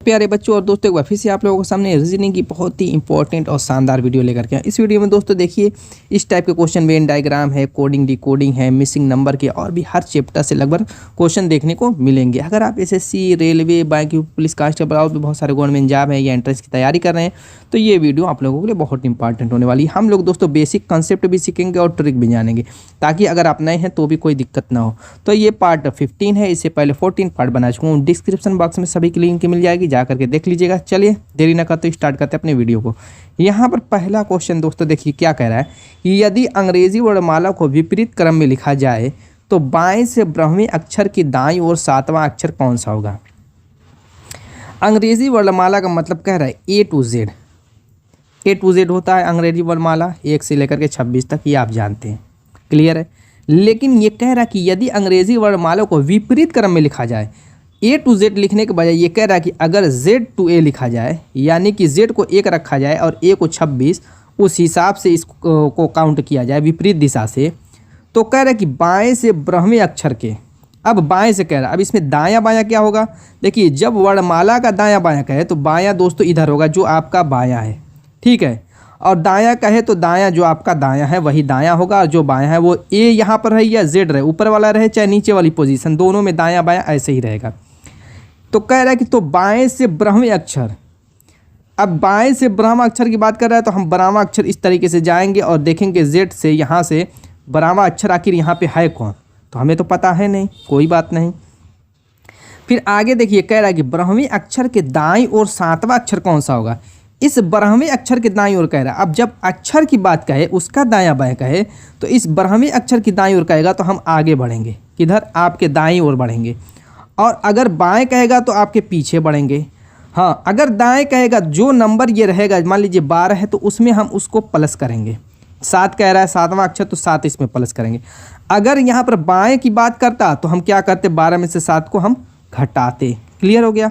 प्यारे बच्चों और दोस्तों, एक बार फिर से आप लोगों के सामने रीजनिंग की बहुत ही इंपॉर्टेंट और शानदार वीडियो लेकर के आए। इस वीडियो में दोस्तों देखिए इस टाइप के क्वेश्चन, वेन डायग्राम है, कोडिंग डिकोडिंग है, मिसिंग नंबर के और भी हर चैप्टर से लगभग क्वेश्चन देखने को मिलेंगे। अगर आप SSC, railway, bank, police, constable और भी बहुत सारे गवर्नमेंट जॉब है या एंट्रेंस की तैयारी कर रहे हैं तो ये वीडियो आप लोगों के लिए बहुत इंपॉर्टेंट होने वाली है। हम लोग दोस्तों बेसिक कंसेप्ट भी सीखेंगे और ट्रिक भी जानेंगे, ताकि अगर आप नए हैं तो भी कोई दिक्कत ना हो। तो ये पार्ट 15 है, इससे पहले 14 पार्ट बना चुका हूँ। डिस्क्रिप्शन बॉक्स में सभी की लिंक मिल जाएगी, जा करके देख लीजिएगा। चलिए देरी ना करते स्टार्ट करते अपने वीडियो को। यहाँ पर पहला क्वेश्चन दोस्तों देखिए क्या कह रहा है कि यदि अंग्रेजी वर्णमाला को विपरीत क्रम में लिखा जाए तो बाएं से ब्राह्मी अक्षर की दाईं ओर सातवां अक्षर कौन सा होगा। अंग्रेजी वर्णमाला का मतलब कह रहा है ए टू जेड होता है अंग्रेजी वर्णमाला, 1 से लेकर के 26 तक, ये आप जानते हैं, क्लियर है। लेकिन ये कह रहा है कि यदि अंग्रेजी वर्णमाला को विपरीत क्रम में लिखा जाए, ए टू जेड लिखने के बजाय ये कह रहा है कि अगर जेड टू ए लिखा जाए, यानी कि जेड को 1 रखा जाए और ए को 26, उस हिसाब से इसको काउंट किया जाए विपरीत दिशा से, तो कह रहा है कि बाएं से ब्राह्मी अक्षर के, अब बाएं से कह रहा है, अब इसमें दायां बायां क्या होगा। देखिए जब वर्णमाला का दायां बायां कहे तो बायां दोस्तों इधर होगा जो आपका बायां है, ठीक है, और दायां कहे तो दायां जो आपका दायां है वही दायां होगा, और जो बायां है वो ए यहाँ पर रहे या जेड रहे, ऊपर वाला रहे चाहे नीचे वाली पोजीशन, दोनों में दायां बायां ऐसे ही रहेगा। तो कह रहा है कि तो बाएं से ब्राह्मी अक्षर, अब बाएं से ब्राह्मा अक्षर की बात कर रहा है तो हम ब्राह्मा अक्षर इस तरीके से जाएंगे और देखेंगे जेड से यहाँ से ब्राह्मा अक्षर आखिर यहाँ पे है कौन, तो हमें तो पता है नहीं, कोई बात नहीं। फिर आगे देखिए कह रहा है कि ब्राह्मी अक्षर के दाईं ओर सातवां अक्षर कौन सा होगा। इस ब्राह्मी अक्षर के दाईं ओर कह रहा है, अब जब अक्षर की बात कहे उसका दायां बायां कहे तो इस ब्राह्मी अक्षर की दाईं ओर कहेगा तो हम आगे बढ़ेंगे, किधर, आपके दाईं ओर बढ़ेंगे, और अगर बाएं कहेगा तो आपके पीछे बढ़ेंगे। हाँ, अगर दाएं कहेगा जो नंबर ये रहेगा, मान लीजिए 12 है तो उसमें हम उसको प्लस करेंगे, 7 कह रहा है सातवां अक्षर तो 7 इसमें प्लस करेंगे। अगर यहाँ पर बाएं की बात करता तो हम क्या करते, 12 में से 7 को हम घटाते, क्लियर हो गया।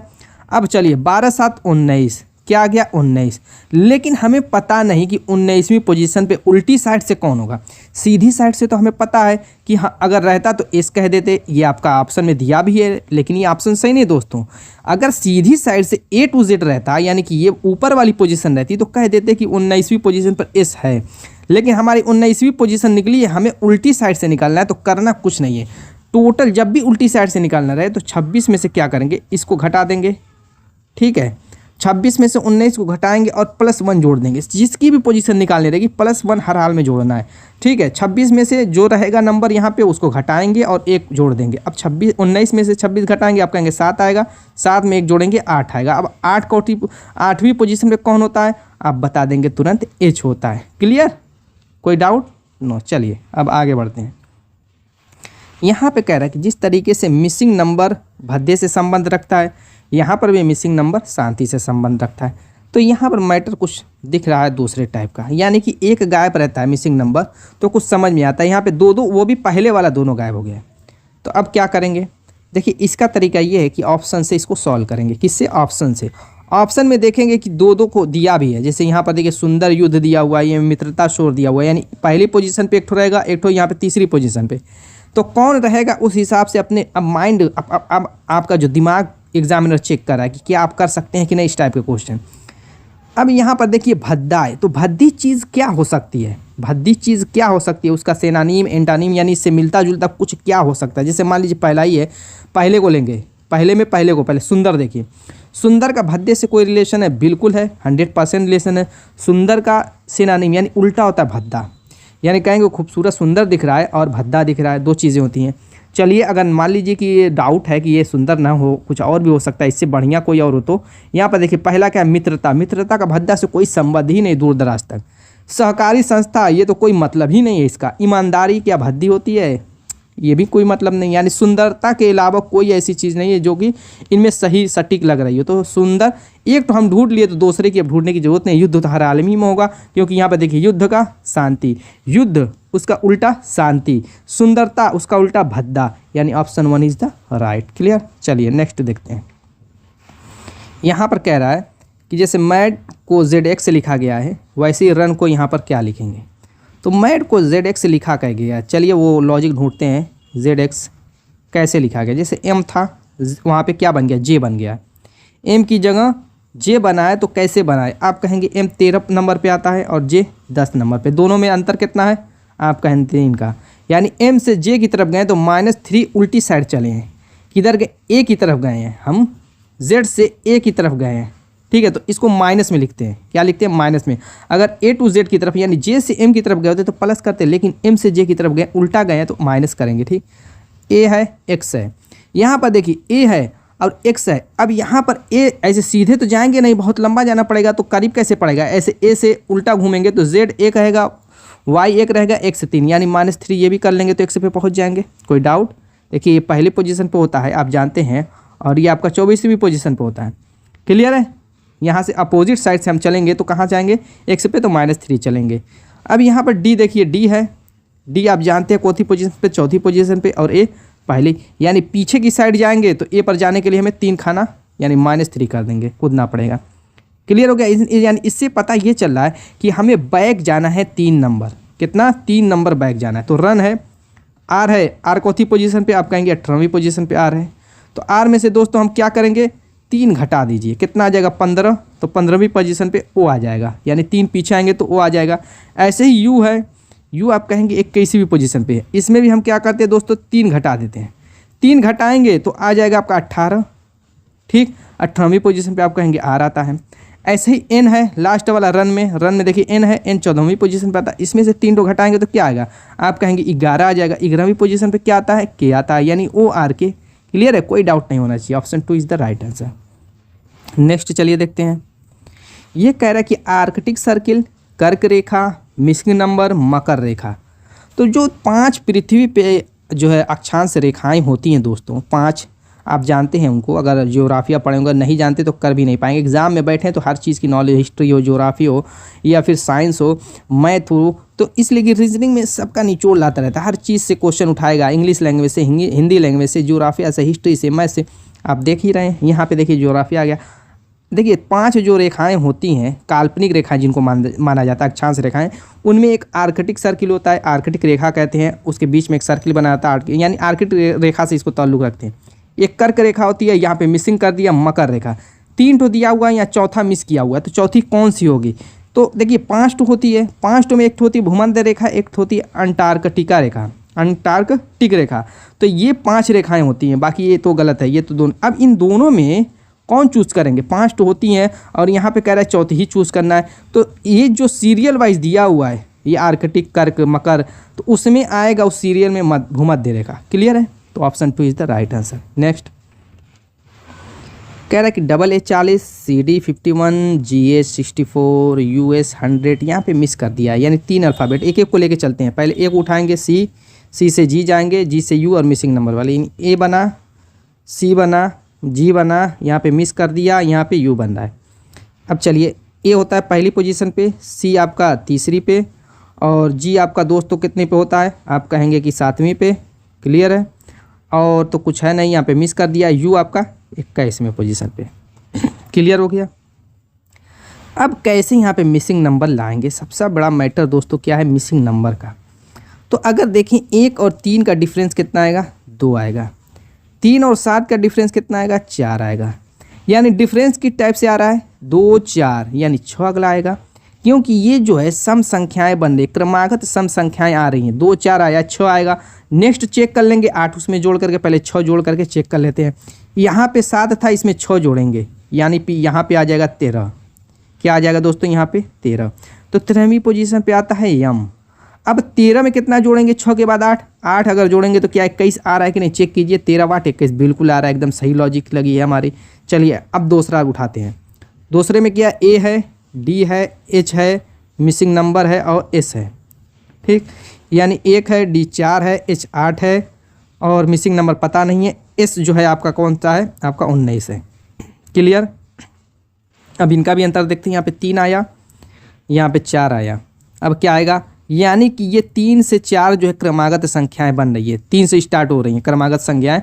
अब चलिए 12 7 19, क्या आ गया 19, लेकिन हमें पता नहीं कि 19वीं पोजीशन पे उल्टी साइड से कौन होगा। सीधी साइड से तो हमें पता है कि हाँ, अगर रहता तो एस कह देते, ये आपका ऑप्शन में दिया भी है, लेकिन ये ऑप्शन सही नहीं दोस्तों। अगर सीधी साइड से ए टू जेड रहता, यानी कि ये ऊपर वाली पोजीशन रहती, तो कह देते कि 19वीं पोजीशन पर एस है, लेकिन हमारी 19वीं पोजीशन निकली है, हमें उल्टी साइड से निकालना है, तो करना कुछ नहीं है। टोटल जब भी उल्टी साइड से निकालना रहे तो 26 में से क्या करेंगे, इसको घटा देंगे, ठीक है, 26 में से 19 को घटाएंगे और +1 जोड़ देंगे। जिसकी भी पोजीशन निकालनी रहेगी +1 हर हाल में जोड़ना है, ठीक है। 26 में से जो रहेगा नंबर यहाँ पे उसको घटाएंगे और 1 जोड़ देंगे। अब 19 में से 26 घटाएंगे, आप कहेंगे 7 आएगा, 7 में 1 जोड़ेंगे 8 आएगा। अब 8वीं पोजीशन पे कौन होता है, आप बता देंगे तुरंत, एच होता है, क्लियर, कोई डाउट नो। चलिए अब आगे बढ़ते हैं। यहाँ पे कह रहा है कि जिस तरीके से मिसिंग नंबर भद्दे से संबंध रखता है, यहाँ पर भी मिसिंग नंबर शांति से संबंध रखता है। तो यहाँ पर मैटर कुछ दिख रहा है दूसरे टाइप का, यानी कि एक गायब रहता है मिसिंग नंबर, तो कुछ समझ में आता है। यहाँ पे दो, वो भी पहले वाला दोनों गायब हो गया है। तो अब क्या करेंगे, देखिए इसका तरीका ये है कि ऑप्शन से इसको सॉल्व करेंगे। किससे, ऑप्शन से। ऑप्शन में देखेंगे कि दो को दिया भी है, जैसे यहाँ पर देखिए सुंदर युद्ध दिया हुआ है, ये मित्रता शोर दिया हुआ है, यानी पहली पोजीशन पे एक ठो रहेगा, एक ठो यहाँ पे तीसरी पोजीशन पे, तो कौन रहेगा उस हिसाब से अपने अब माइंड, अब आपका जो दिमाग एग्जामिनर चेक कर रहा है कि क्या आप कर सकते हैं कि नहीं इस टाइप के क्वेश्चन। अब यहाँ पर देखिए भद्दा है, तो भद्दी चीज़ क्या हो सकती है, भद्दी चीज़ क्या हो सकती है, उसका सेनानीम, एंटानीम, यानी इससे मिलता जुलता कुछ क्या हो सकता है। जैसे मान लीजिए पहला ही है, पहले को लेंगे, पहले सुंदर, देखिए सुंदर का भद्दे से कोई रिलेशन है, बिल्कुल है, 100% रिलेशन है। सुंदर का सेनानीम यानी उल्टा होता है भद्दा, यानी कहेंगे खूबसूरत सुंदर दिख रहा है और भद्दा दिख रहा है, दो चीज़ें होती हैं। चलिए अगर मान लीजिए कि ये डाउट है कि ये सुंदर ना हो, कुछ और भी हो सकता है, इससे बढ़िया कोई और हो, तो यहाँ पर देखिए पहला क्या है, मित्रता, मित्रता का भद्दा से कोई संबंध ही नहीं दूर दराज तक। सहकारी संस्था, ये तो कोई मतलब ही नहीं है इसका। ईमानदारी क्या भद्दी होती है, ये भी कोई मतलब नहीं, यानी सुंदरता के अलावा कोई ऐसी चीज़ नहीं है जो कि इनमें सही सटीक लग रही हो। तो सुंदर एक तो हम ढूंढ लिए, तो दूसरे की अब ढूंढने की जरूरत नहीं। युद्ध तो हर आलमी में होगा, क्योंकि यहाँ पर देखिए युद्ध का शांति, युद्ध उसका उल्टा शांति, सुंदरता उसका उल्टा भद्दा, यानी option 1 is the right, clear. चलिए नेक्स्ट देखते हैं। यहाँ पर कह रहा है कि जैसे मैड को ZX से लिखा गया है, वैसे ही रन को यहाँ पर क्या लिखेंगे। तो मैड को ZX से लिखा कह गया, चलिए वो लॉजिक ढूंढते हैं, ZX कैसे लिखा गया। जैसे M था, वहाँ पे क्या बन गया, J बन गया। एम की जगह जे बनाए तो कैसे बनाए? आप कहेंगे एम 13 नंबर पे आता है और जे 10 नंबर पे, दोनों में अंतर कितना है? आप कहेंगे 3 का। यानी एम से जे की तरफ गए तो -3 उल्टी साइड चले हैं, किधर गए? ए की तरफ गए हैं, हम जेड से ए की तरफ गए हैं, ठीक है। तो इसको माइनस में लिखते हैं, क्या लिखते हैं? माइनस में। अगर ए टू जेड की तरफ यानी जे से एम की तरफ गए होते तो प्लस करते, लेकिन एम से जे की तरफ गए, उल्टा गए हैं तो माइनस करेंगे, ठीक। ए है, एक्स है, यहाँ पर देखिए ए है और एक्स है। अब यहाँ पर ए ऐसे सीधे तो जाएंगे नहीं, बहुत लंबा जाना पड़ेगा, तो करीब कैसे पड़ेगा? ऐसे ए से उल्टा घूमेंगे तो जेड एक रहेगा, वाई एक रहेगा, एक्स 3, यानी -3 ये भी कर लेंगे तो एक्स पे पहुँच जाएंगे। कोई डाउट? देखिए ये पहली पोजीशन पे होता है, आप जानते हैं, और ये आपका 24वीं पोजीशन पे होता है। क्लियर है? यहाँ से अपोजिट साइड से हम चलेंगे तो कहाँ जाएंगे? एक्स पे तो -3 चलेंगे। अब यहाँ पर डी देखिए, डी है, डी आप जानते हैं चौथी पोजीशन पे, चौथी पोजीशन पे, और ए पहली, यानी पीछे की साइड जाएंगे तो ए पर जाने के लिए हमें 3 खाना यानी -3 कर देंगे, कूदना पड़ेगा। क्लियर हो गया? यानी इससे पता ये चल रहा है कि हमें बैक जाना है 3 नंबर। कितना? 3 नंबर बैक जाना है। तो रन है, आर है, आर चौथी पोजीशन पे, आप कहेंगे 18वीं पोजीशन पे आर है। तो आर में से दोस्तों हम क्या करेंगे? 3 घटा दीजिए, कितना आ जाएगा? 15। तो 15वीं पोजीशन पे ओ आ जाएगा, यानी 3 पीछे आएंगे तो ओ आ जाएगा। ऐसे ही यू है, यू आप कहेंगे 21वीं पोजीशन पे है। इसमें भी हम क्या करते हैं दोस्तों? 3 घटा देते हैं, 3 घटाएंगे तो आ जाएगा आपका 18, ठीक। 18वीं पोजीशन पे आप कहेंगे आर आता है। ऐसे ही एन है, लास्ट वाला रन में देखिए एन है, एन 14वीं पोजीशन पे आता है। इसमें से 3 घटाएंगे तो क्या आएगा? आप कहेंगे 11 आ जाएगा। 11वीं पोजीशन पे क्या आता है? के आता है, यानी ओ आर के। क्लियर है? कोई डाउट नहीं होना चाहिए, option 2 is the right answer. Next चलिए देखते हैं। ये कह रहा है कि आर्कटिक सर्किल, कर्क रेखा, मिसिंग नंबर, मकर रेखा। तो जो 5 पृथ्वी पे जो है अक्षांश रेखाएं होती हैं दोस्तों, 5 आप जानते हैं उनको, अगर ज्योग्राफिया पढ़ेंगे, नहीं जानते तो कर भी नहीं पाएंगे। एग्जाम में बैठे तो हर चीज़ की नॉलेज, हिस्ट्री हो, ज्योग्राफी हो, या फिर साइंस हो, मैथ हो, तो इसलिए कि रीजनिंग में सबका निचोड़ लाता रहता है, हर चीज़ से क्वेश्चन उठाएगा, इंग्लिश लैंग्वेज से, हिंदी लैंग्वेज से, ज्योग्राफिया से, हिस्ट्री से, मैथ से। आप देख ही रहे हैं, यहाँ पे देखिए ज्योग्राफी आ गया। देखिए 5 जो रेखाएं होती हैं, काल्पनिक रेखाएं जिनको माना जाता है अक्षांश रेखाएं, उनमें एक आर्कटिक सर्किल होता है, आर्कटिक रेखा कहते हैं, उसके बीच में एक सर्किल बना जाता है, यानी आर्कटिक रेखा से इसको ताल्लुक रखते हैं। एक कर्क रेखा होती है, यहाँ पे मिसिंग कर दिया, मकर रेखा। 3 ठो दिया हुआ है, या चौथा मिस किया हुआ है, तो चौथी कौन सी होगी? तो देखिए 5 ठो होती है, 5 ठो में एक ठो होती है भूमध्य रेखा, एक ठो होती है अंटार्कटिका रेखा, अंटार्कटिक रेखा। तो ये 5 रेखाएं होती हैं, बाकी ये तो गलत है, ये तो दोनों। अब इन दोनों में कौन चूज़ करेंगे? 5 तो होती हैं और यहाँ पे कह रहा है चौथी ही चूज़ करना है। तो ये जो सीरियल वाइज दिया हुआ है, ये आर्कटिक, कर्क, मकर, तो उसमें आएगा उस सीरियल में भूमध्य रेखा। क्लियर है? तो option 2 is the right answer. Next कह रहा है कि AA40, CD 51, GH 64, US 100, यहाँ पे मिस कर दिया है, यानी 3 अल्फ़ाबेट। एक एक को लेके चलते हैं। पहले एक उठाएंगे C, C से G जाएंगे, G से U और मिसिंग नंबर वाले। A बना, C बना, G बना, यहाँ पे मिस कर दिया, यहाँ पे U बन रहा है। अब चलिए, A होता है पहली पोजीशन पे, C आपका तीसरी पे, और G आपका दोस्तों कितने पे होता है? आप कहेंगे कि 7वीं पे। क्लियर है? और तो कुछ है नहीं, यहाँ पे मिस कर दिया। U आपका 21वें पोजीशन पे। क्लियर हो गया? अब कैसे यहाँ पे मिसिंग नंबर लाएंगे? सबसे बड़ा मैटर दोस्तों क्या है? मिसिंग नंबर का। तो अगर देखें 1 और 3 का डिफरेंस कितना आएगा? 2 आएगा। 3 और 7 का डिफरेंस कितना आएगा? 4 आएगा। यानी डिफरेंस किस टाइप से आ रहा है? 2, 4, यानी 6 अगला आएगा। क्योंकि ये जो है सम संख्याएं बन रही, क्रमागत सम संख्याएं आ रही हैं। 2, 4 आया, 6 आएगा। नेक्स्ट चेक कर लेंगे 8 उसमें जोड़ करके, पहले 6 जोड़ करके चेक कर लेते हैं। यहाँ पे 7 था, इसमें 6 जोड़ेंगे, यानी यहाँ पे आ जाएगा 13। क्या आ जाएगा दोस्तों? यहाँ पे 13। तो 13वीं पोजीशन पे आता है यम। अब 13 में कितना जोड़ेंगे? 6 के बाद 8, 8 अगर जोड़ेंगे तो क्या 21 आ रहा है कि नहीं? चेक कीजिए, 13 8 21 बिल्कुल आ रहा है, एकदम सही लॉजिक लगी है हमारी। चलिए अब दूसरा उठाते हैं। दूसरे में क्या? ए है, डी है, एच है, मिसिंग नंबर है और एस है। ठीक, यानी 1 है, डी 4 है, एच 8 है और मिसिंग नंबर पता नहीं है। एस जो है आपका कौन सा है? आपका 19 है। क्लियर? अब इनका भी अंतर देखते हैं। यहाँ पे 3 आया, यहाँ पे 4 आया। अब क्या आएगा? यानी कि ये 3 से 4 जो है क्रमागत संख्याएं बन रही है, 3 से स्टार्ट हो रही हैं क्रमागत संख्याएं।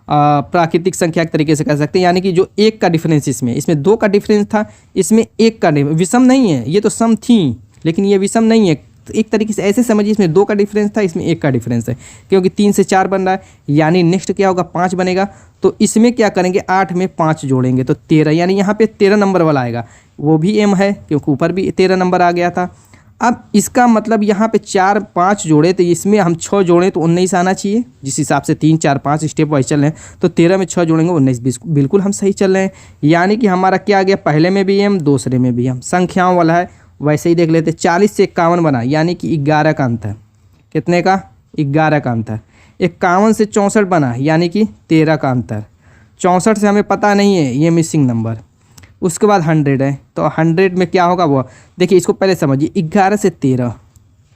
प्राकृतिक संख्या के तरीके से कह सकते हैं। यानी कि जो 1 का डिफरेंस इसमें 2 का डिफरेंस था, इसमें 1 का विषम नहीं है। ये तो सम थी लेकिन ये विषम नहीं है, तो एक तरीके से ऐसे समझिए इसमें 2 का डिफरेंस था, इसमें 1 का डिफरेंस है, क्योंकि 3 से 4 बन रहा है, यानी नेक्स्ट क्या होगा 5 बनेगा। तो इसमें क्या करेंगे 8 में 5 जोड़ेंगे तो 13, यानी यहाँ पे 13 नंबर वाला आएगा, वो भी m है क्योंकि ऊपर भी 13 नंबर आ गया था। अब इसका मतलब यहाँ पे 4 5 जोड़े तो इसमें हम 6 जोड़ें तो 19 आना चाहिए, जिस हिसाब से 3 4 5 स्टेप वाइज चल रहे हैं, तो 13 में 6 जोड़ेंगे 19, बिल्कुल हम सही चल रहे हैं। यानी कि हमारा क्या आ गया, पहले में भी m दूसरे में भी m, संख्याओं वाला है। वैसे ही देख लेते, 40 से 51 बना, यानी कि 11 का अंतर, कितने का 11 का अंतर। 51 से 64 बना, यानी कि 13 का अंतर। 64 से हमें पता नहीं है, ये मिसिंग नंबर। उसके बाद 100 है, तो 100 में क्या होगा वो देखिए, इसको पहले समझिए। 11 से 13,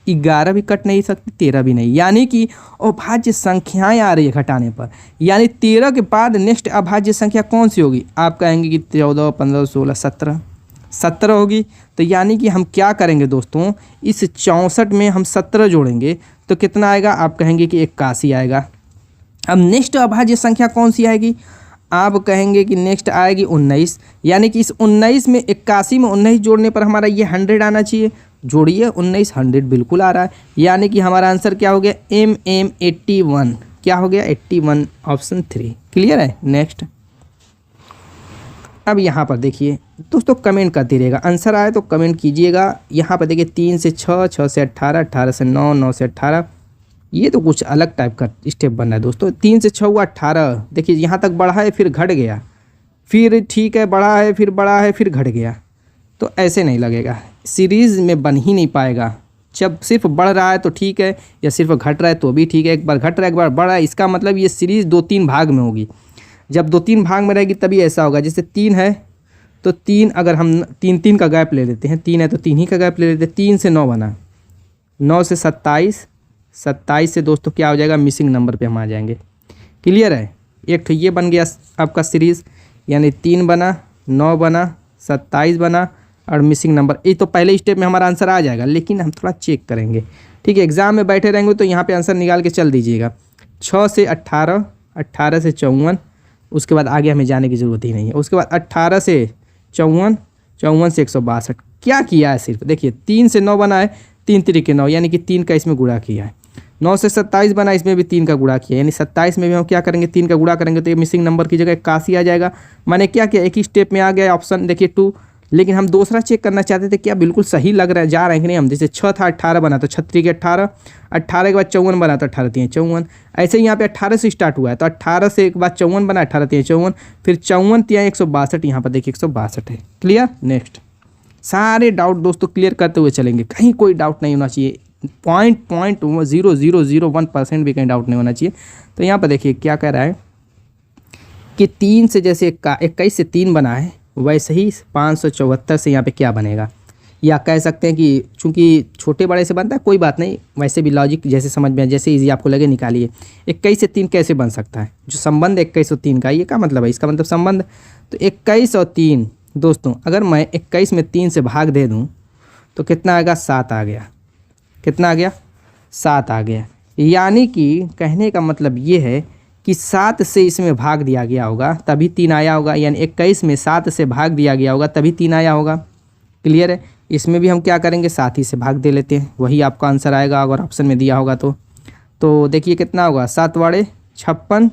11 भी कट नहीं सकती, 13 भी नहीं, यानी कि अभाज्य संख्याएं आ रही है घटाने पर, यानी 13 के बाद नेक्स्ट अभाज्य संख्या कौन सी होगी, आप कहेंगे कि 14 15 16 17 होगी। तो यानी कि हम क्या करेंगे दोस्तों, इस 64 में हम 17 जोड़ेंगे तो कितना आएगा, आप कहेंगे कि 81 आएगा। अब नेक्स्ट अभाज्य संख्या कौन सी आएगी, आप कहेंगे कि नेक्स्ट आएगी 19, यानी कि इस 19 में 81 में 19 जोड़ने पर हमारा ये 100 आना चाहिए। जोड़िए 19, 100 बिल्कुल आ रहा है, यानी कि हमारा आंसर क्या हो गया, MM 81, क्या हो गया 81, ऑप्शन 3। क्लियर है। नेक्स्ट, अब यहाँ पर देखिए दोस्तों, कमेंट करते रहिएगा, आंसर आए तो कमेंट कीजिएगा। यहाँ पर देखिए 3 से 6, 6 से 18, 18 से 9, 9 से 18, ये तो कुछ अलग टाइप का स्टेप बन रहा है दोस्तों। 3 से 6 हुआ 18, देखिए यहाँ तक बढ़ा है फिर घट गया, फिर ठीक है बढ़ा है फिर बढ़ा है फिर घट गया, तो ऐसे नहीं लगेगा, सीरीज़ में बन ही नहीं पाएगा। जब सिर्फ बढ़ रहा है तो ठीक है, या सिर्फ घट रहा है तो भी ठीक है, एक बार घट रहा है एक बार बढ़ रहा है, इसका मतलब ये सीरीज़ 2-3 भाग में होगी। जब 2-3 भाग में रहेगी तभी ऐसा होगा। जैसे 3 है तो 3, अगर हम 3-3 का गैप ले लेते हैं, 3 है तो 3 ही का गैप ले लेते हैं, 3 से 9 बना, 9 से 27, 27 से दोस्तों क्या हो जाएगा, मिसिंग नंबर पे हम आ जाएंगे। क्लियर है। एक तो ये बन गया आपका सीरीज़, यानी 3 बना, 9 बना, 27 बना और मिसिंग नंबर। ये तो पहले स्टेप में हमारा आंसर आ जाएगा, लेकिन हम थोड़ा चेक करेंगे, ठीक है। एग्जाम में बैठे रहेंगे तो यहाँ पे आंसर निकाल के चल दीजिएगा। 6 से 18, 18 से 54, उसके बाद आगे हमें जाने की ज़रूरत ही नहीं है। उसके बाद 18 से 54, 54 से 162, क्या किया है सिर्फ देखिए, 3 से 9 बना है, 3 3 9, यानी कि 3 का इसमें गुणा किया है। 9 से 27 बना, इसमें भी 3 का गुणा किया, यानी 27 में भी हम क्या करेंगे, 3 का गुणा करेंगे तो ये मिसिंग नंबर की जगह 81 आ जाएगा। मैंने क्या किया, एक ही स्टेप में आ गया ऑप्शन देखिए 2, लेकिन हम दूसरा चेक करना चाहते थे क्या बिल्कुल सही लग रहा है, जा रहे हैं कि नहीं। हम जैसे 6 था, 18 बना तो 36 के 18, 18 के बाद 54 बना तो 18 3 54, ऐसे ही यहाँ पे 18 से स्टार्ट हुआ है तो 18 से एक बाद 54 बना, 18 3 54, फिर 54 3 162, यहाँ पर देखिए 162 है। क्लियर। नेक्स्ट, सारे डाउट दोस्तों क्लियर करते हुए चलेंगे, कहीं कोई डाउट नहीं होना चाहिए, 0.0001% भी कहीं डाउट नहीं होना चाहिए। तो यहाँ पर देखिए क्या कह रहा है कि 3 से जैसे 21 से 3 बना है, वैसे ही 574 से यहाँ पे क्या बनेगा, या कह सकते हैं कि चूंकि छोटे बड़े से बनता है, कोई बात नहीं, वैसे भी लॉजिक जैसे समझ में जैसे इजी आपको लगे निकालिए। 21 से 3 कैसे बन सकता है, जो संबंध 21 और 3 का, ये क्या मतलब है, इसका मतलब संबंध, तो 21 और 3 दोस्तों, अगर मैं 21 में 3 से भाग दे दूँ तो कितना आएगा, 7 आ गया। कितना आ गया, 7 आ गया। यानी कि कहने का मतलब ये है कि 7 से इसमें भाग दिया गया होगा तभी 3 आया होगा, यानी 21 में 7 से भाग दिया गया होगा तभी 3 आया होगा। क्लियर है। इसमें भी हम क्या करेंगे, 7 ही से भाग दे लेते हैं, वही आपका आंसर आएगा अगर ऑप्शन में दिया होगा तो देखिए कितना होगा, 7 वाड़े 56,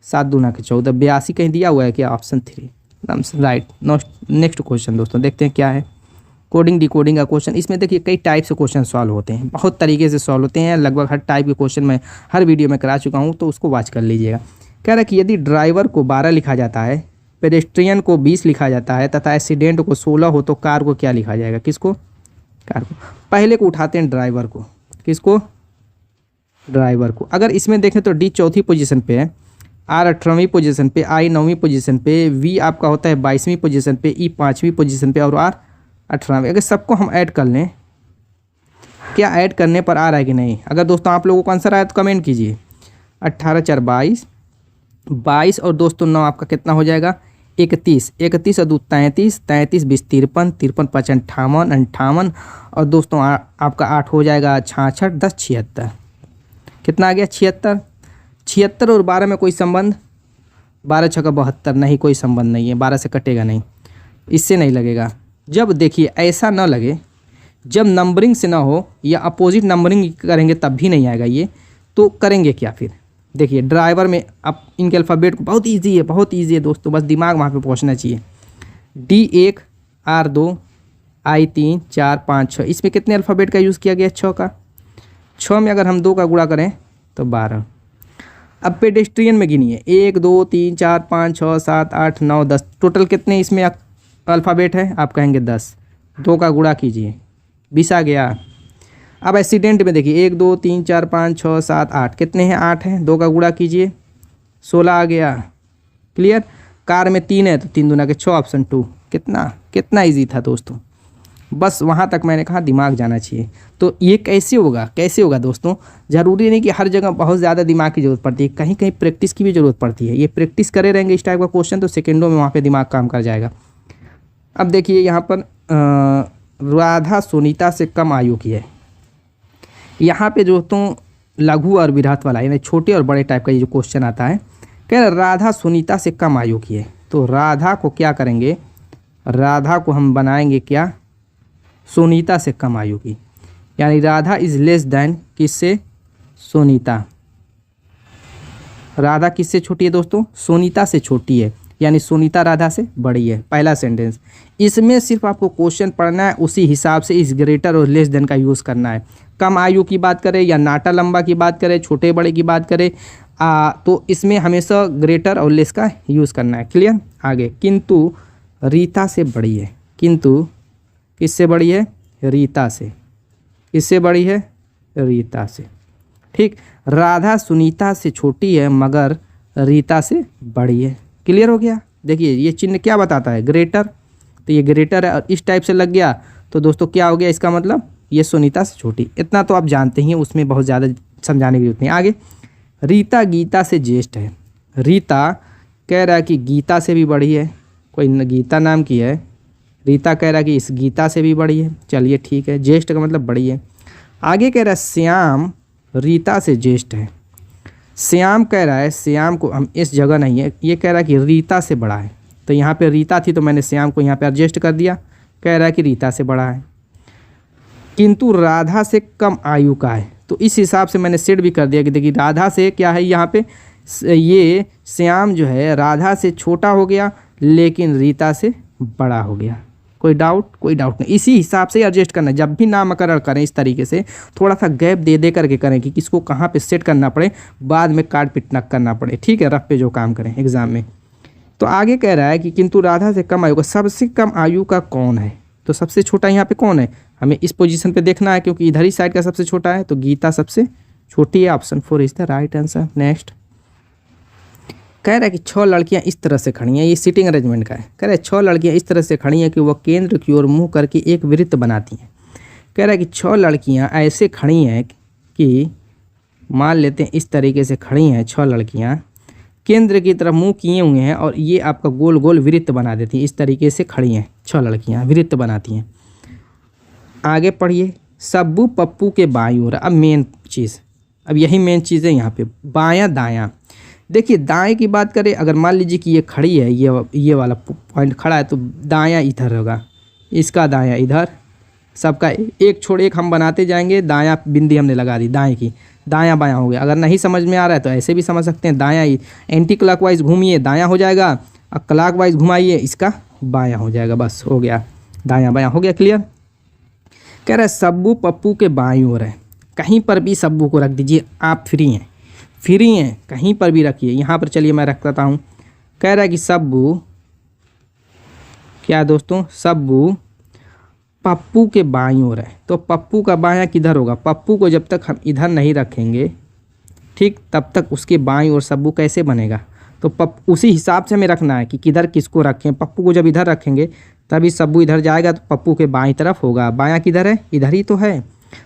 7 दूना के 14, 82 कहीं दिया हुआ है क्या, ऑप्शन 3 एकदम राइट। नेक्स्ट क्वेश्चन दोस्तों देखते हैं क्या है, कोडिंग डिकोडिंग का क्वेश्चन। इसमें देखिए कई टाइप से क्वेश्चन सॉल्व होते हैं, बहुत तरीके से सॉल्व होते हैं, लगभग हर टाइप के क्वेश्चन मैं हर वीडियो में करा चुका हूं, तो उसको वॉच कर लीजिएगा। कह रहा है कि यदि ड्राइवर को 12 लिखा जाता है, पेडेस्ट्रियन को 20 लिखा जाता है तथा एक्सीडेंट को 16 हो, तो कार को क्या लिखा जाएगा, किसको, कार को। पहले को उठाते हैं ड्राइवर को, किसको, ड्राइवर को। अगर इसमें देखें तो डी 4थी पोजीशन पे है, आर 18वीं पोजीशन पे, आई 9वीं पोजीशन पे, वी आपका होता है 22वीं पोजीशन पे, ई 5वीं पोजीशन पे और आर 18वीं। अगर सबको हम ऐड कर लें, क्या ऐड करने पर आ रहा है कि नहीं, अगर दोस्तों आप लोगों को आंसर आया तो कमेंट कीजिए। 18 4 22, 22 और दोस्तों 9 आपका कितना हो जाएगा, 31, 31 और 2 33, 33 20 53, 53 5 58, 58 और दोस्तों आपका 8 हो जाएगा 66, 10 76, कितना आ गया 76। 76 और 12 में कोई संबंध, 12 6 72, नहीं कोई संबंध नहीं है, 12 से कटेगा नहीं, इससे नहीं लगेगा। जब देखिए ऐसा न लगे जब नंबरिंग से ना हो या अपोजिट नंबरिंग करेंगे तब भी नहीं आएगा ये, तो करेंगे क्या फिर? देखिए ड्राइवर में अब इनके अल्फ़ाबेट को बहुत इजी है, बहुत इजी है दोस्तों, बस दिमाग वहाँ पे पहुँचना चाहिए। D1 R2 I3 4 5 6, इसमें कितने अल्फ़ाबेट का यूज़ किया गया? 6 का। 6 में अगर हम 2 का गुणा करें तो 12। अब पेडेस्ट्रियन में गिनिए 1 2 3 4 5 6 7 8 9 10, टोटल कितने इसमें अल्फ़ाबेट है? आप कहेंगे 10। 2 का गुणा कीजिए, 20 आ गया। अब एक्सीडेंट में देखिए 1 2 3 4 5 6 7 8, कितने हैं? 8 हैं। 2 का गुणा कीजिए, 16 आ गया। क्लियर? कार में 3 है तो 3 दूना के 6, ऑप्शन 2। कितना ईजी था दोस्तों, बस वहाँ तक मैंने कहा दिमाग जाना चाहिए। तो ये कैसे होगा दोस्तों? ज़रूरी नहीं कि हर जगह बहुत ज़्यादा दिमाग की ज़रूरत पड़ती है, कहीं कहीं प्रैक्टिस की भी ज़रूरत पड़ती है। ये प्रैक्टिस करे रहेंगे इस टाइप का क्वेश्चन तो सेकेंडों में वहाँ पे दिमाग काम कर जाएगा। अब देखिए यहाँ पर राधा सुनीता से कम आयु की है। यहाँ पे दोस्तों लघु और बृहत वाला यानी छोटे और बड़े टाइप का ये जो क्वेश्चन आता है, कह रहे राधा सुनीता से कम आयु की है। तो राधा को क्या करेंगे? राधा को हम बनाएंगे क्या? सुनीता से कम आयु की, यानी राधा इज़ लेस देन किससे? सुनीता। राधा किससे छोटी है दोस्तों? सुनीता से छोटी है, यानी सुनीता राधा से बड़ी है। पहला सेंटेंस। इसमें सिर्फ आपको क्वेश्चन पढ़ना है, उसी हिसाब से इस ग्रेटर और लेस देन का यूज़ करना है। कम आयु की बात करें या नाटा लंबा की बात करें, छोटे बड़े की बात करें, तो इसमें हमेशा ग्रेटर और लेस का यूज़ करना है। क्लियर? आगे, किंतु रीता से बड़ी है। किंतु किससे बड़ी है? रीता से। किससे बड़ी है? रीता से। ठीक, राधा सुनीता से छोटी है मगर रीता से बड़ी है। क्लियर हो गया? देखिए ये चिन्ह क्या बताता है? ग्रेटर। तो ये ग्रेटर है और इस टाइप से लग गया तो दोस्तों क्या हो गया? इसका मतलब ये सुनीता से छोटी। इतना तो आप जानते ही हैं, उसमें बहुत ज़्यादा समझाने की जरूरत नहीं। आगे, रीता गीता से ज्येष्ठ है। रीता कह रहा है कि गीता से भी बड़ी है, कोई गीता नाम की है। रीता कह रहा है कि इस गीता से भी बड़ी है। चलिए ठीक है, ज्येष्ठ का मतलब बड़ी है। आगे कह रहा है श्याम रीता से ज्येष्ठ है। श्याम कह रहा है, श्याम को हम इस जगह नहीं है, ये कह रहा है कि रीता से बड़ा है। तो यहाँ पे रीता थी तो मैंने श्याम को यहाँ पे एडजस्ट कर दिया। कह रहा है कि रीता से बड़ा है, किंतु राधा से कम आयु का है। तो इस हिसाब से मैंने सेट भी कर दिया कि देखिए राधा से क्या है, यहाँ पे ये श्याम जो है राधा से छोटा हो गया लेकिन रीता से बड़ा हो गया। कोई डाउट नहीं। इसी हिसाब से एडजस्ट करना है। जब भी नामकरण करें इस तरीके से थोड़ा सा गैप दे करके करें कि किसको कहाँ पे सेट करना पड़े, बाद में काट पिट न करना पड़े। ठीक है, रफ पे जो काम करें एग्जाम में। तो आगे कह रहा है कि किंतु राधा से कम आयु का, सबसे कम आयु का कौन है? तो सबसे छोटा यहाँ पे कौन है? हमें इस पोजीशन पे देखना है क्योंकि इधर ही साइड का सबसे छोटा है। तो गीता सबसे छोटी है। Option 4 is the right answer. Next कह रहा है कि 6 लड़कियां इस तरह से खड़ी हैं। ये सीटिंग अरेंजमेंट का है। कह रहा है 6 लड़कियां इस तरह से खड़ी हैं कि वह केंद्र की ओर मुंह करके एक वृत्त बनाती हैं। कह रहा है कि 6 लड़कियां ऐसे खड़ी हैं कि मान लेते हैं इस तरीके से खड़ी हैं 6 लड़कियां, केंद्र की तरफ मुंह किए हुए हैं और ये आपका गोल गोल वृत्त बना देती हैं। इस तरीके से खड़ी हैं 6 लड़कियां, वृत्त बनाती हैं। आगे पढ़िए, सब्बू पप्पू के बाईं ओर। अब मेन चीज़, अब यही मेन चीज़ है यहाँ पे, बायां दायां। देखिए दाएं की बात करें, अगर मान लीजिए कि ये खड़ी है, ये वाला पॉइंट खड़ा है तो दायां इधर होगा, इसका दायां इधर, सबका एक छोड़ एक हम बनाते जाएंगे। दायां बिंदी हमने लगा दी, दाएं की, दायां बायां हो गया। अगर नहीं समझ में आ रहा है तो ऐसे भी समझ सकते हैं, दायां ही एंटी क्लॉकवाइज घूमिए दायां हो जाएगा, और क्लॉकवाइज घुमाइए इसका बायां हो जाएगा। बस हो गया, दायां बायां हो गया। क्लियर? कह रहा है सब्बू पप्पू के बाईं ओर है। कहीं पर भी सब्बू को रख दीजिए, आप फ्री हैं, कहीं पर भी रखिए। यहाँ पर चलिए मैं रख देता हूँ। कह रहा है कि सब्बू क्या दोस्तों, सब्बू पप्पू के बाईं ओर है। तो पप्पू का बायां किधर होगा? पप्पू को जब तक हम इधर नहीं रखेंगे, ठीक, तब तक उसके बाईं ओर सब्बू कैसे बनेगा? तो उसी हिसाब से हमें रखना है कि किधर किसको रखें। पप्पू को जब इधर रखेंगे तभी सब्बू इधर जाएगा तो पप्पू के बाईं तरफ होगा। बायां किधर है? इधर ही तो है।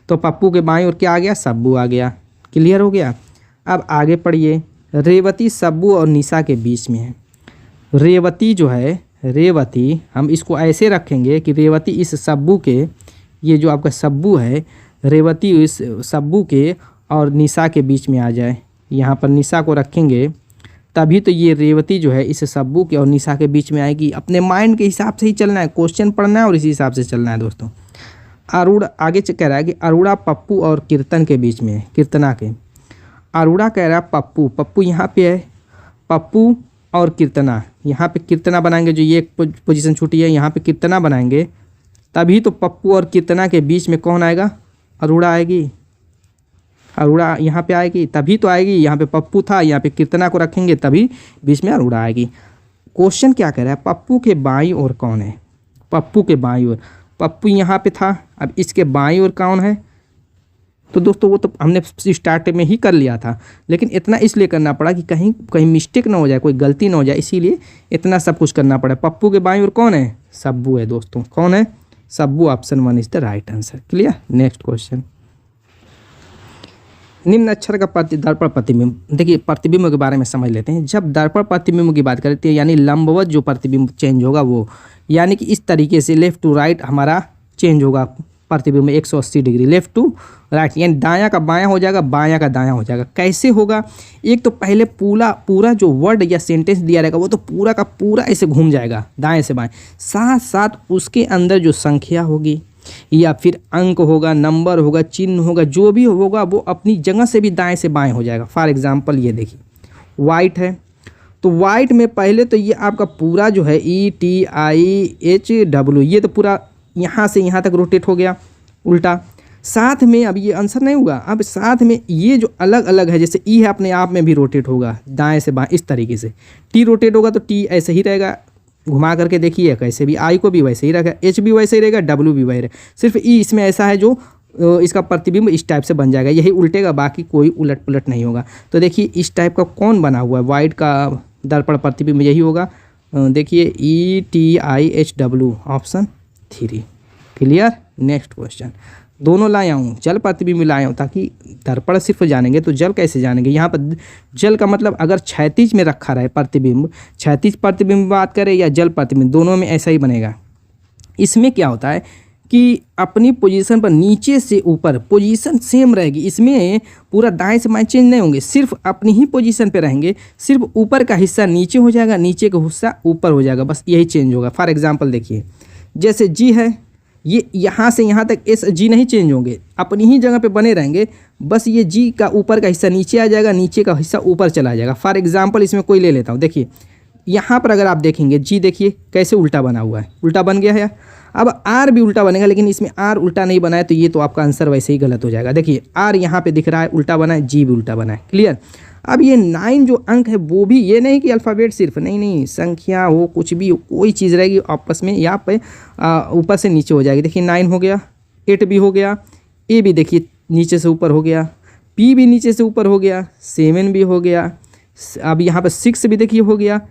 तो पप्पू के बाईं ओर क्या आ गया? सब्बू आ गया। क्लियर हो गया? अब आगे पढ़िए, रेवती सब्बू और निशा के बीच में है। रेवती जो है, रेवती हम इसको ऐसे रखेंगे कि रेवती इस सब्बू के, ये जो आपका सब्बू है, रेवती इस सब्बू के और निशा के बीच में आ जाए। यहाँ पर निशा को रखेंगे तभी तो ये रेवती जो है इस सब्बू के और निशा के बीच में आएगी। अपने माइंड के हिसाब से ही चलना है, क्वेश्चन पढ़ना है और इसी हिसाब से चलना है दोस्तों। अरुणा आगे कह रहा है कि अरुणा पप्पू और कीर्तन के बीच में है, कीर्तना के। अरुणा कह रहा है पप्पू, पप्पू यहाँ पे है, पप्पू और कीर्तना, यहाँ पे कीर्तना बनाएंगे, जो ये एक पोजीशन छूटी है यहाँ पे कीर्तना बनाएंगे, तभी तो पप्पू और कीर्तना के बीच में कौन आएगा, अरुणा आएगी। अरुणा यहाँ पे आएगी तभी तो आएगी, यहाँ पे पप्पू था, यहाँ पे कीर्तना को रखेंगे तभी बीच में अरुणा आएगी। क्वेश्चन क्या कह रहा है, पप्पू के बाईं ओर कौन है, पप्पू के बाईं ओर, पप्पू यहाँ पे था, अब इसके बाईं ओर कौन है, तो दोस्तों वो तो हमने स्टार्ट में ही कर लिया था, लेकिन इतना इसलिए करना पड़ा कि कहीं कहीं मिस्टेक ना हो जाए, कोई गलती ना हो जाए, इसीलिए इतना सब कुछ करना पड़ा। पप्पू के बाईं ओर कौन है, सब्बू है दोस्तों, कौन है, Sabbu. Option 1 is the right answer. Clear. Next question, निम्न अक्षर का दर्पण प्रतिबिंब। देखिए प्रतिबिंब के बारे में समझ लेते हैं। जब दर्पण प्रतिबिंब की बात करते हैं यानी लंबवत जो प्रतिबिंब चेंज होगा वो, यानी कि इस तरीके से लेफ्ट टू राइट हमारा चेंज होगा प्रतिबिंब में 180 डिग्री, लेफ्ट टू राइट, यानी दायां का बायां हो जाएगा, बायां का दायां हो जाएगा। कैसे होगा, एक तो पहले पूरा जो वर्ड या सेंटेंस दिया रहेगा वो तो पूरा का पूरा ऐसे घूम जाएगा दाएं से बाएं, साथ साथ उसके अंदर जो संख्या होगी या फिर अंक होगा, नंबर होगा, चिन्ह होगा, जो भी होगा वो अपनी जगह से भी दाएं से बाएं हो जाएगा। फॉर एग्जांपल ये देखिए वाइट है, तो वाइट में पहले तो ये आपका पूरा जो है ETIHW ये तो पूरा यहाँ से यहाँ तक रोटेट हो गया उल्टा। साथ में अब ये आंसर नहीं होगा, अब साथ में ये जो अलग अलग है, जैसे ई है अपने आप में भी रोटेट होगा दाएं से बाएं इस तरीके से। टी रोटेट होगा तो टी ऐसे ही रहेगा, घुमा करके देखिए कैसे भी, आई को भी वैसे ही रखा, एच भी वैसे ही रहेगा, डब्ल्यू भी वही रहेगा, सिर्फ ई इसमें ऐसा है जो इसका प्रतिबिंब इस टाइप से बन जाएगा, यही उल्टेगा, बाकी कोई उलट पुलट नहीं होगा। तो देखिए इस टाइप का कौन बना हुआ है, वाइट का दर्पण प्रतिबिंब यही होगा। देखिए ETIHW option 3। Clear. Next question, दोनों लाया हूँ, जल प्रतिबिंब लाया हूँ, ताकि दर्पण सिर्फ जानेंगे तो जल कैसे जानेंगे। यहाँ पर जल का मतलब अगर क्षैतिज में रखा रहे प्रतिबिंब, क्षैतिज प्रतिबिंब बात करें या जल प्रतिबिंब, दोनों में ऐसा ही बनेगा। इसमें क्या होता है कि अपनी पोजीशन पर नीचे से ऊपर पोजीशन सेम रहेगी, इसमें पूरा दाएं से बाएं चेंज नहीं होंगे, सिर्फ अपनी ही पोजीशन पे रहेंगे, सिर्फ ऊपर का हिस्सा नीचे हो जाएगा, नीचे का हिस्सा ऊपर हो जाएगा, बस यही चेंज होगा। फॉर एग्जांपल देखिए जैसे जी है, ये यहाँ से यहाँ तक एस जी नहीं चेंज होंगे, अपनी ही जगह पे बने रहेंगे, बस ये जी का ऊपर का हिस्सा नीचे आ जाएगा, नीचे का हिस्सा ऊपर चला जाएगा। फॉर एग्जांपल इसमें कोई ले लेता हूँ, देखिए यहाँ पर अगर आप देखेंगे जी देखिए कैसे उल्टा बना हुआ है, उल्टा बन गया है। अब आर भी उल्टा बनेगा, लेकिन इसमें आर उल्टा नहीं बना है, तो ये तो आपका आंसर वैसे ही गलत हो जाएगा। देखिए आर यहाँ पे दिख रहा है उल्टा बना है, जी भी उल्टा बना है। क्लियर। अब ये 9 जो अंक है वो भी, ये नहीं कि अल्फ़ाबेट सिर्फ, नहीं, संख्या हो, कुछ भी हो, कोई चीज़ रहेगी आपस में यहाँ पे ऊपर से नीचे हो जाएगी। देखिए 9 हो गया, 8 भी हो गया, ए भी देखिए नीचे से ऊपर हो गया, पी भी नीचे से ऊपर हो गया, 7 भी हो गया, अब यहाँ पर 6 भी देखिए हो गया,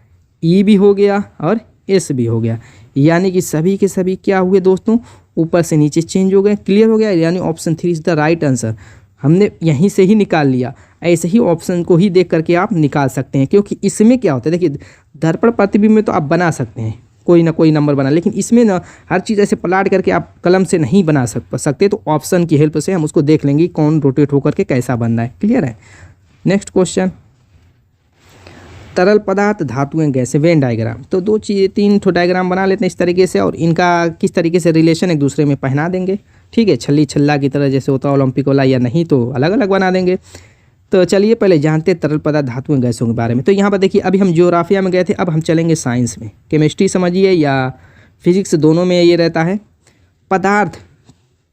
ई भी हो गया और एस भी हो गया, यानी कि सभी के सभी क्या हुए दोस्तों, ऊपर से नीचे चेंज हो गए। क्लियर हो गया, यानी option 3 is the right answer. हमने यहीं से ही निकाल लिया, ऐसे ही ऑप्शन को ही देख करके आप निकाल सकते हैं, क्योंकि इसमें क्या होता है, देखिए दर्पण प्रतिबिंब में तो आप बना सकते हैं कोई ना कोई नंबर बना, लेकिन इसमें ना हर चीज़ ऐसे पलट करके आप कलम से नहीं बना सकते, तो ऑप्शन की हेल्प से हम उसको देख लेंगे कौन रोटेट होकर के कैसा बनना है। क्लियर है। नेक्स्ट क्वेश्चन, तरल पदार्थ, धातुएं, गैसें, वेन डायग्राम। तो 3 ठो डायग्राम बना लेते हैं इस तरीके से, और इनका किस तरीके से रिलेशन एक दूसरे में पहना देंगे। ठीक है, छल्ली छल्ला की तरह जैसे होता है ओलंपिक वाला, या नहीं तो अलग अलग बना देंगे। तो चलिए पहले जानते हैं तरल पदार्थ, धातुएं, गैसों के बारे में। तो यहाँ पर देखिए अभी हम ज्योग्राफिया में गए थे, अब हम चलेंगे साइंस में। केमिस्ट्री समझिए या फिजिक्स, दोनों में ये रहता है पदार्थ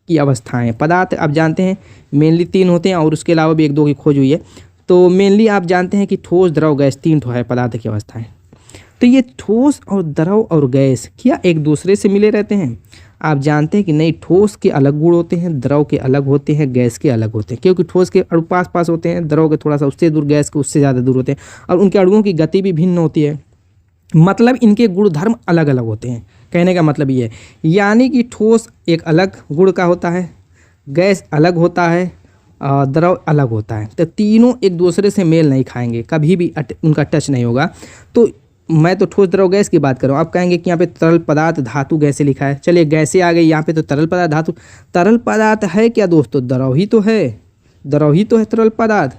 की अवस्थाएँ। पदार्थ आप जानते हैं मेनली 3 होते हैं, और उसके अलावा भी 1-2 की खोज हुई है। तो मेनली आप जानते हैं कि ठोस, द्रव, गैस, 3 ठो है पदार्थ की अवस्थाएं। तो ये ठोस और द्रव और गैस क्या एक दूसरे से मिले रहते हैं? आप जानते हैं कि नहीं, ठोस के अलग गुण होते हैं, द्रव के अलग होते हैं, गैस के अलग होते हैं। क्योंकि ठोस के अणु पास पास होते हैं, द्रव के थोड़ा सा उससे दूर, गैस के उससे ज़्यादा दूर होते हैं, और उनके अणुओं की गति भी भिन्न होती है, मतलब इनके गुणधर्म अलग अलग होते हैं। कहने का मतलब ये है, यानी कि ठोस एक अलग गुण का होता है, गैस अलग होता है, द्रव अलग होता है। तो तीनों एक दूसरे से मेल नहीं खाएंगे, कभी भी उनका टच नहीं होगा। तो मैं तो ठोस, द्रव, गैस की बात कर रहा हूँ। आप कहेंगे कि यहाँ पे तरल पदार्थ, धातु, गैसें लिखा है। चलिए गैसें आ गई यहाँ पे, तो तरल पदार्थ, धातु। तरल पदार्थ है क्या दोस्तों? द्रव ही तो है, द्रव ही तो है तरल पदार्थ।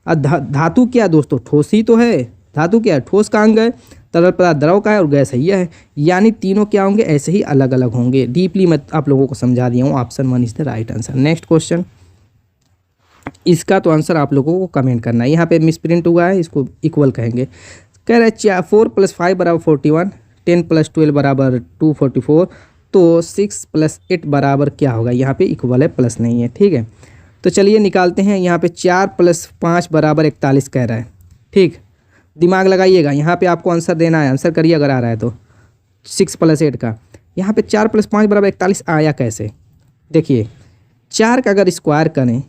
और धातु क्या दोस्तों? ठोस ही तो है। धातु क्या है? ठोस का अंग है। तरल पदार्थ द्रव का है और गैस यह है, यानी तीनों क्या होंगे, ऐसे ही अलग अलग होंगे। डीपली मैं आप लोगों को समझा दिया हूँ। Option 1 is the right answer. Next question, इसका तो आंसर आप लोगों को कमेंट करना है। यहाँ पे मिसप्रिंट हुआ है, इसको इक्वल कहेंगे। कह रहे 4 + 5 = 41, 10 + 12 = 244, तो 6 + 8 बराबर क्या होगा, यहाँ पे इक्वल है, प्लस नहीं है। ठीक है, तो चलिए निकालते हैं। यहाँ पे 4 + 5 = 41 कह रहा है। ठीक, दिमाग लगाइएगा, यहाँ पे आपको आंसर देना है। आंसर करिए अगर आ रहा है तो। 6 + 8 का यहाँ पे 4 + 5 = 41 आया कैसे? देखिए, 4 का अगर स्क्वायर करें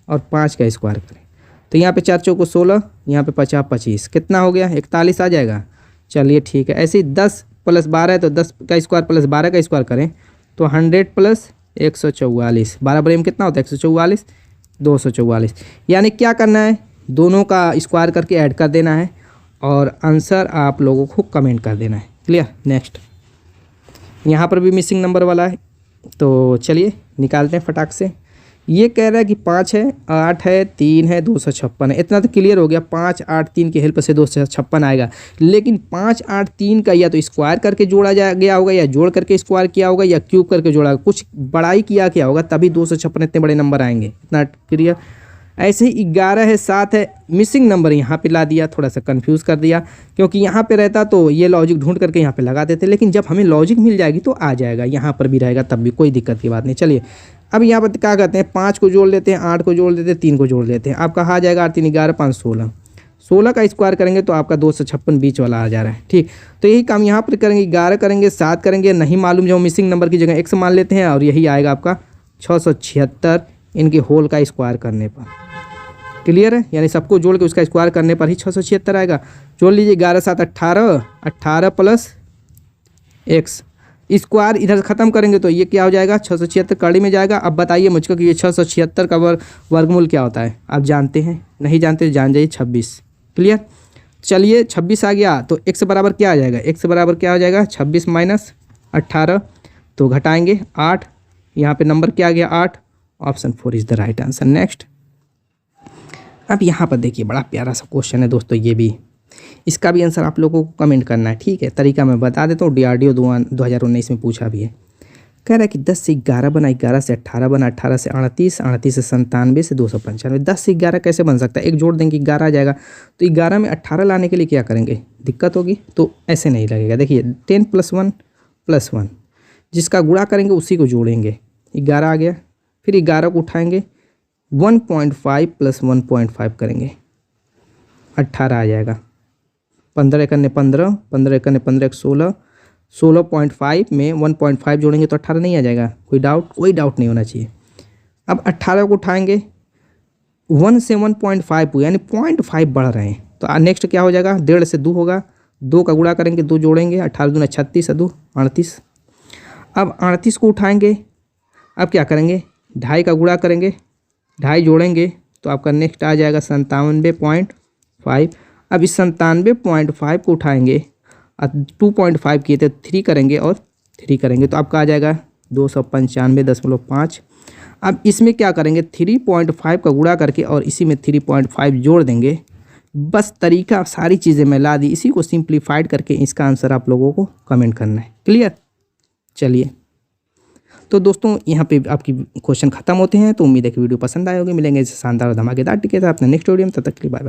और 5 का स्क्वायर करें तो यहाँ पे 4 चौको 16, यहाँ पे 50 25, कितना हो गया, 41 आ जाएगा। चलिए ठीक है। ऐसे ही 10 + 12 है तो 10 का स्क्वायर प्लस 12 का स्क्वायर करें तो 100 + 144, 12 बड़े में कितना होता है, 144, 244। यानी क्या करना है, दोनों का स्क्वायर करके ऐड कर देना है और आंसर आप लोगों को कमेंट कर देना है। क्लियर। नेक्स्ट, यहाँ पर भी मिसिंग नंबर वाला है, तो चलिए निकालते हैं फटाक से। ये कह रहा है कि 5 है, 8 है, 3 है, 256 है। इतना तो क्लियर हो गया, 5 8 3 की हेल्प से 256 आएगा। लेकिन 5 8 3 का या तो स्क्वायर करके जोड़ा गया होगा, या जोड़ करके स्क्वायर किया होगा, या क्यूब करके जोड़ा होगा, कुछ बड़ाई किया क्या होगा, तभी 256 इतने बड़े नंबर आएंगे। इतना क्लियर। ऐसे ही 11 है, 7 है, मिसिंग नंबर यहाँ पे ला दिया, थोड़ा सा कंफ्यूज कर दिया, क्योंकि यहाँ पे रहता तो ये लॉजिक ढूंढ करके यहाँ पे लगा देते, लेकिन जब हमें लॉजिक मिल जाएगी तो आ जाएगा, यहाँ पर भी रहेगा, तब भी कोई दिक्कत की बात नहीं। चलिए अब यहाँ पर क्या करते हैं, 5 को जोड़ लेते हैं, 8 को जोड़ लेते हैं, 3 को जोड़ लेते हैं। आपका आ जाएगा 8 3 11 5 16, 16 का स्क्वायर करेंगे तो आपका 256 बीच वाला आ जा रहा है। ठीक, तो यही काम यहाँ पर करेंगे, 11 करेंगे, 7 करेंगे, नहीं मालूम जो मिसिंग नंबर की जगह x मान लेते हैं और यही आएगा आपका 676 इनके होल का स्क्वायर करने पर। क्लियर है, यानी सबको जोड़ के उसका स्क्वायर करने पर ही 676 आएगा। जोड़ लीजिए, 11 7 18, 18 + x, स्क्वायर इधर ख़त्म करेंगे तो ये क्या हो जाएगा, 676 कड़ी में जाएगा। अब बताइए मुझको कि ये 676 का वर्गमूल क्या होता है, आप जानते हैं? नहीं जानते तो जान जाइए, 26। क्लियर। चलिए 26 आ गया तो x बराबर क्या आ जाएगा, x बराबर क्या हो जाएगा, 26 - 18, तो घटाएंगे 8, यहाँ पे नंबर क्या आ गया, 8। Option 4 is the right answer. Next, अब यहाँ पर देखिए, बड़ा प्यारा सा क्वेश्चन है दोस्तों, ये भी, इसका भी आंसर आप लोगों को कमेंट करना है। ठीक है, तरीका मैं बता देता हूँ, DRDO 2019 में पूछा भी है। कह रहा है कि 10 से 11 बना, 11 से 18 बना, 18 से 38, 38 से 97 से 295। 10 से 11 कैसे बन सकता है, एक जोड़ देंगे 11 आ जाएगा। तो 11 में 18 लाने के लिए क्या करेंगे, दिक्कत होगी, तो ऐसे नहीं लगेगा। देखिए 10 + 1 + 1, जिसका गुणा करेंगे उसी को जोड़ेंगे, 11 आ गया। फिर 11 को उठाएंगे, 1.5 + 1.5 करेंगे, 18 आ जाएगा। 15 एकने 15, 15 एकने 15 16, 16.5 में 1.5 जोड़ेंगे तो 18 नहीं आ जाएगा। कोई डाउट? कोई डाउट नहीं होना चाहिए। अब 18 को उठाएंगे, 1 से 1.5 हुआ, यानी 0.5 बढ़ रहे हैं, तो नेक्स्ट क्या हो जाएगा, 1.5 से 2 होगा, 2 का गुणा करेंगे, 2 जोड़ेंगे, 18 दूना 36, 2 38। अब 38 को उठाएंगे, अब क्या करेंगे, 2.5 का गुणा करेंगे, 2.5 जोड़ेंगे तो आपका नेक्स्ट आ जाएगा 97.5। अब इस 97.5 को उठाएंगे, 2.5 किए थे, 3 करेंगे और 3 करेंगे तो आपका आ जाएगा 295.5। अब इसमें क्या करेंगे, 3.5 का गुणा करके और इसी में 3.5 जोड़ देंगे। बस तरीका, सारी चीज़ें मैं ला दी, इसी को सिंप्लीफाइड करके इसका आंसर आप लोगों को कमेंट करना है। क्लियर। चलिए, तो दोस्तों यहाँ पे आपकी क्वेश्चन खत्म होते हैं। तो उम्मीद है कि वीडियो पसंद आए होगी। मिलेंगे इस शानदार और धमाकेदार टिके साथ अपने नेक्स्ट वीडियो में, तब तक के लिए बाय बाय।